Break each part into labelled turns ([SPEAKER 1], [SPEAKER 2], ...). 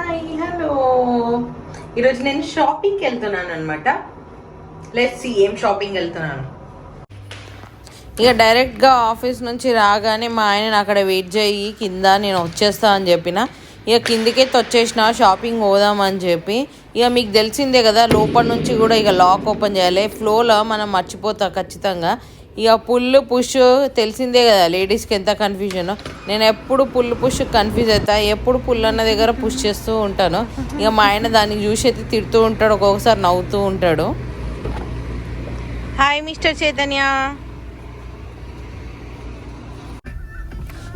[SPEAKER 1] Hi hello. ఈరోజు నేను షాపింగ్కి వెళ్తున్నాను అనమాట. లెట్స్ సీ ఏం షాపింగ్ వెళ్తున్నాను.
[SPEAKER 2] ఇక డైరెక్ట్గా ఆఫీస్ నుంచి రాగానే మా ఆయన అక్కడ వెయిట్ చేయి కింద నేను వచ్చేస్తా అని చెప్పిన. ఇక కిందికైతే వచ్చేసిన షాపింగ్ పోదామని చెప్పి. ఇక మీకు తెలిసిందే కదా, లోపల నుంచి కూడా ఇక లాక్ ఓపెన్ చేయాలి. ఫ్లోలో మనం మర్చిపోతాం ఖచ్చితంగా. ఇక పుల్ పుష్ తెలిసిందే కదా లేడీస్కి ఎంత కన్ఫ్యూజన్. నేను ఎప్పుడు పుల్ పుష్ కన్ఫ్యూజ్ అవుతా, ఎప్పుడు పుల్ అన్న దగ్గర పుష్ చేస్తూ ఉంటాను. ఇక మా ఆయన దాన్ని చూసి అయితే తిడుతూ ఉంటాడు, ఒక్కొక్కసారి నవ్వుతూ ఉంటాడు. Hi mister Chaitanya.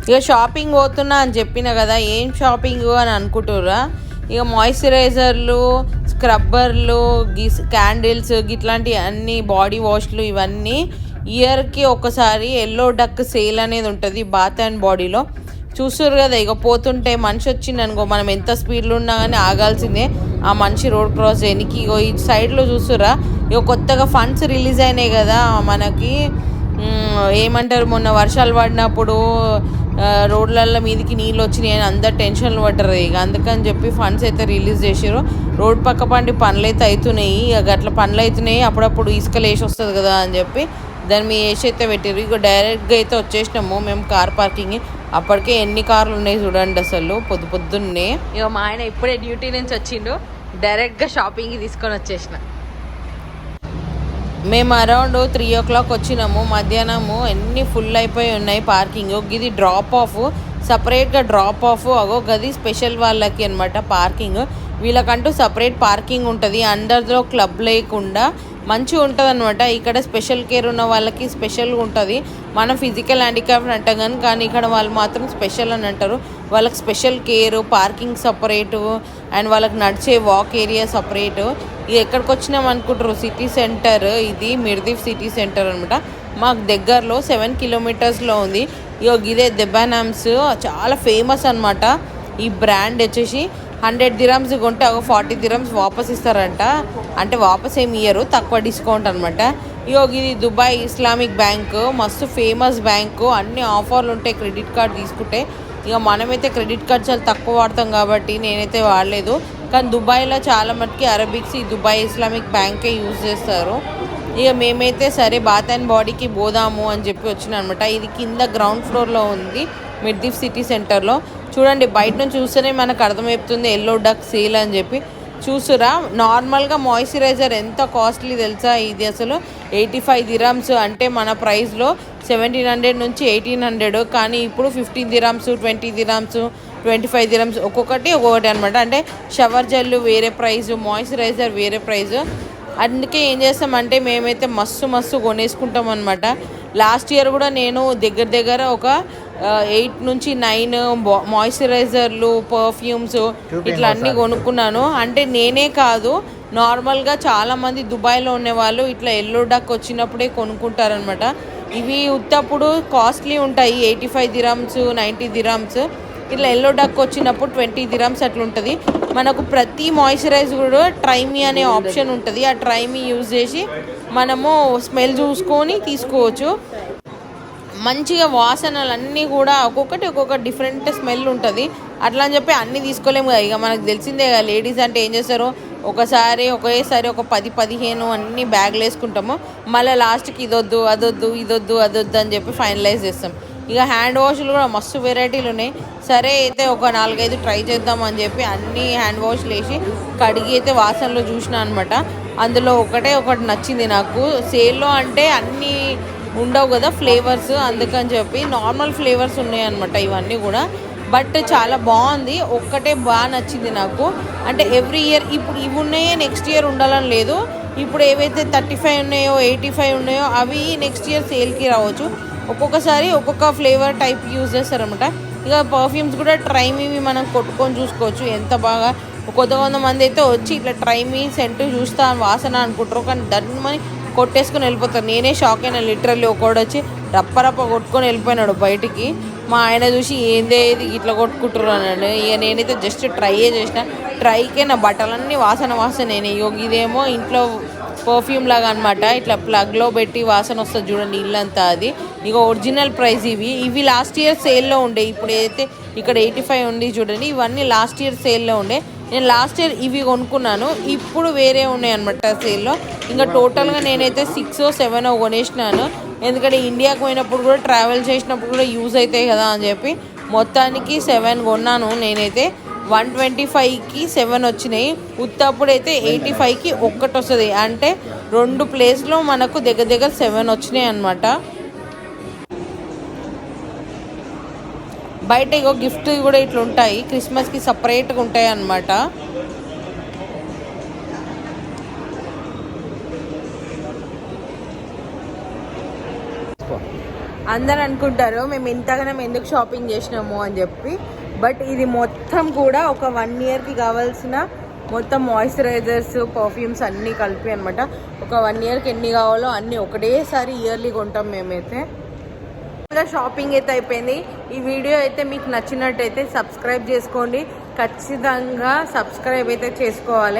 [SPEAKER 2] ఇక షాపింగ్ పోతున్నా అని చెప్పిన కదా, ఏం షాపింగ్ అని అనుకుంటుర్రా? ఇక మాయిశ్చరైజర్లు, స్క్రబ్బర్లు, క్యాండిల్స్ గిట్లాంటి అన్ని బాడీ వాష్లు ఇవన్నీ ఇయర్కి ఒకసారి ఎల్లో డక్ సేల్ అనేది ఉంటుంది బాత్ అండ్ బాడీలో. చూస్తున్నారు కదా, ఇక పోతుంటే మనిషి వచ్చింది అనుకో, మనం ఎంత స్పీడ్లో ఉన్నా కానీ ఆగాల్సిందే. ఆ మనిషి రోడ్ క్రాస్ చేయడానికి. ఇగో ఈ సైడ్లో చూస్తుర్రా, ఇక కొత్తగా ఫండ్స్ రిలీజ్ అయినాయి కదా మనకి. ఏమంటారు, మొన్న వర్షాలు పడినప్పుడు రోడ్లల్లో మీదకి నీళ్ళు వచ్చినాయి అని అందరు టెన్షన్లు పడ్డారు. ఇక అందుకని చెప్పి ఫండ్స్ అయితే రిలీజ్ చేసారు. రోడ్ పక్క పండి పనులు అయితే అవుతున్నాయి. ఇక అట్లా పనులు అవుతున్నాయి, అప్పుడప్పుడు ఇసుకలు వేసి వస్తుంది కదా అని చెప్పి దాన్ని మీ వేసి అయితే పెట్టారు. ఇక డైరెక్ట్గా అయితే వచ్చేసినాము మేము కార్ పార్కింగ్. అప్పటికే ఎన్ని కార్లు ఉన్నాయి చూడండి అసలు పొద్దున్నే. ఇక మా ఆయన ఇప్పుడే డ్యూటీ నుంచి వచ్చిండు, డైరెక్ట్గా షాపింగ్కి తీసుకొని వచ్చేసిన. మేము అరౌండ్ 3 o'clock వచ్చినాము. మధ్యాహ్నము ఎన్ని ఫుల్ అయిపోయి ఉన్నాయి పార్కింగ్. ఇది డ్రాప్ ఆఫ్, సపరేట్గా డ్రాప్ ఆఫ్. అగో గది స్పెషల్ వాళ్ళకి అనమాట పార్కింగ్. వీళ్ళకంటూ సపరేట్ పార్కింగ్ ఉంటుంది, అండర్లో క్లబ్ లేకుండా మంచిగా ఉంటుంది అనమాట. ఇక్కడ స్పెషల్ కేర్ ఉన్న వాళ్ళకి స్పెషల్గా ఉంటుంది. మనం ఫిజికల్ హ్యాండిక్యాప్ అంటాం కానీ ఇక్కడ వాళ్ళు మాత్రం స్పెషల్ అని అంటారు. వాళ్ళకి special care, parking separate, and వాళ్ళకి నడిచే వాక్ ఏరియా సపరేటు. ఇది ఎక్కడికి వచ్చినాం అనుకుంటారు, సిటీ సెంటర్. ఇది మిర్దీఫ్ సిటీ సెంటర్ అనమాట. మాకు దగ్గరలో 7 kilometers ఉంది. ఇదే దెబానామ్స్ చాలా ఫేమస్ అనమాట. ఈ బ్రాండ్ వచ్చేసి 100 dirhams కొంటే 40 dirhams వాపస్ ఇస్తారంట. అంటే వాపస్ ఏమి ఇయ్యరు, తక్కువ డిస్కౌంట్ అనమాట. ఇది దుబాయ్ ఇస్లామిక్ బ్యాంకు, మస్తు ఫేమస్ బ్యాంకు. అన్ని ఆఫర్లు ఉంటాయి క్రెడిట్ కార్డ్ తీసుకుంటే. ఇక మనమైతే క్రెడిట్ కార్డ్ చాలా తక్కువ వాడతాం కాబట్టి నేనైతే వాడలేదు. కానీ దుబాయ్లో చాలా మటుకి అరబిక్స్ ఈ దుబాయ్ ఇస్లామిక్ బ్యాంకే యూజ్ చేస్తారు. ఇక మేమైతే సరే బాత్ అండ్ బాడీకి పోదాము అని చెప్పి వచ్చిన అనమాట. ఇది కింద గ్రౌండ్ ఫ్లోర్లో ఉంది మిర్దీఫ్ సిటీ సెంటర్లో. చూడండి, బయట నుంచి చూస్తేనే మనకు అర్థమవుతుంది ఎల్లో డక్ సేల్ అని చెప్పి. చూసురా, నార్మల్గా మాయిశ్చరైజర్ ఎంత కాస్ట్లీ తెలుసా? ఇది అసలు 85 dirhams, అంటే మన ప్రైస్లో 1700 నుంచి 1800. కానీ ఇప్పుడు 15 dirhams, 20 dirhams, 25 dirhams ఒక్కొక్కటి అనమాట. అంటే షవర్ జెల్ వేరే ప్రైస్, మాయిశ్చరైజర్ వేరే ప్రైస్. అందుకే ఏం చేస్తామంటే మేమైతే మస్తు కొనేసుకుంటాం అనమాట. లాస్ట్ ఇయర్ కూడా నేను దగ్గర ఒక 8 నుంచి 9 మాయిశ్చరైజర్లు, పర్ఫ్యూమ్స్ ఇట్లా అన్నీ కొనుక్కున్నాను. అంటే నేనే కాదు, నార్మల్గా చాలామంది దుబాయ్లో ఉండేవాళ్ళు ఇట్లా ఎల్లో డక్ వచ్చినప్పుడే కొనుక్కుంటారనమాట. ఇవి ఉత్తప్పుడు కాస్ట్లీ ఉంటాయి, 85 dirhams, 90 dirhams. ఇట్లా ఎల్లో డక్ వచ్చినప్పుడు 20 dirhams అట్లా ఉంటుంది. మనకు ప్రతి మాయిశ్చరైజర్ కూడా ట్రైమీ అనే ఆప్షన్ ఉంటుంది. ఆ ట్రైమీ యూజ్ చేసి మనము స్మెల్ చూసుకొని తీసుకోవచ్చు. మంచిగా వాసనలు అన్నీ కూడా ఒక్కొక్క డిఫరెంట్ స్మెల్ ఉంటుంది. అట్లా అని చెప్పి అన్నీ తీసుకోలేము కదా. ఇక మనకు తెలిసిందే కదా, లేడీస్ అంటే ఏం చేస్తారు, ఒకేసారి ఒక 10-15 అన్ని బ్యాగ్లు వేసుకుంటాము. మళ్ళీ లాస్ట్కి ఇదొద్దు అదొద్దు అని చెప్పి ఫైనలైజ్ చేస్తాం. ఇక హ్యాండ్ వాష్లు కూడా మస్తు వెరైటీలు ఉన్నాయి. సరే అయితే ఒక 4-5 ట్రై చేద్దాం అని చెప్పి అన్ని హ్యాండ్ వాష్లు వేసి కడిగి అయితే వాసనలో చూసిన అనమాట. అందులో ఒకటి నచ్చింది నాకు. సేల్లో అంటే అన్నీ ఉండవు కదా ఫ్లేవర్స్, అందుకని చెప్పి నార్మల్ ఫ్లేవర్స్ ఉన్నాయి అనమాట ఇవన్నీ కూడా. బట్ చాలా బాగుంది, ఒక్కటే బాగా నచ్చింది నాకు. అంటే ఎవ్రీ ఇయర్ ఇప్పుడు ఇవి ఉన్నాయో నెక్స్ట్ ఇయర్ ఉండాలని లేదు. ఇప్పుడు ఏవైతే 35 ఉన్నాయో 85 ఉన్నాయో అవి నెక్స్ట్ ఇయర్ సేల్కి రావచ్చు. ఒక్కొక్కసారి ఒక్కొక్క ఫ్లేవర్ టైప్ యూజ్ చేస్తారనమాట. ఇక పర్ఫ్యూమ్స్ కూడా ట్రైమీవి మనం కొట్టుకొని చూసుకోవచ్చు ఎంత బాగా. కొంతమంది అయితే వచ్చి ఇట్లా ట్రైమీ సెంటు చూస్తా వాసన అనుకుంటారు, కానీ దాన్ని కొట్టేసుకొని వెళ్ళిపోతారు. నేనే షాక్ అయినా, లిటరల్లీ ఒకడు వచ్చి రప్ప కొట్టుకొని వెళ్ళిపోయినాడు బయటికి. మా ఆయన చూసి ఏందే ఇది ఇట్లా కొట్టుకుంటారు అన్నాడు. ఇక నేనైతే జస్ట్ ట్రైయే చేసిన. ట్రైకే నా బట్టలన్నీ వాసన. ఇదేమో ఇంట్లో పర్ఫ్యూమ్ లాగా అనమాట. ఇట్లా ప్లగ్లో పెట్టి వాసన వస్తుంది చూడండి ఇల్లంతా. అది ఇక ఒరిజినల్ ప్రైస్. ఇవి లాస్ట్ ఇయర్ సేల్లో ఉండే. ఇప్పుడు ఏదైతే ఇక్కడ 85 ఉంది చూడండి, ఇవన్నీ లాస్ట్ ఇయర్ సేల్లో ఉండే. నేను లాస్ట్ ఇయర్ ఇవి కొనుక్కున్నాను, ఇప్పుడు వేరే ఉన్నాయి అనమాట సేల్లో. ఇంకా టోటల్గా నేనైతే 6 or 7 కొనేసినాను, ఎందుకంటే ఇండియాకి పోయినప్పుడు కూడా ట్రావెల్ చేసినప్పుడు కూడా యూజ్ అవుతాయి కదా అని చెప్పి మొత్తానికి 7 కొన్నాను. నేనైతే 125కి 7 వచ్చినాయి. ఉత్తప్పుడైతే 85కి ఒక్కటి వస్తుంది, అంటే 2 ప్లేస్లో మనకు దగ్గర దగ్గర 7 వచ్చినాయి అనమాట. బయట ఇగో గిఫ్ట్ కూడా ఇట్లా ఉంటాయి, క్రిస్మస్కి సపరేట్గా ఉంటాయి అన్నమాట. అందరు అనుకుంటారు మేము ఇంతగానం ఎందుకు షాపింగ్ చేసినాము అని చెప్పి, బట్ ఇది మొత్తం కూడా ఒక 1 yearకి కావాల్సిన మొత్తం మాయిశ్చరైజర్స్, పర్ఫ్యూమ్స్ అన్నీ కలిపి అనమాట. ఒక 1 yearకి ఎన్ని కావాలో అన్నీ ఒకటేసారి ఇయర్లీ కొంటాం మేమైతే. షాపింగ్ అయితే అయిపోయింది. ఈ వీడియో అయితే మీకు నచ్చినట్టయితే సబ్స్క్రైబ్ చేసుకోండి, ఖచ్చితంగా సబ్స్క్రైబ్ అయితే చేసుకోవాలి.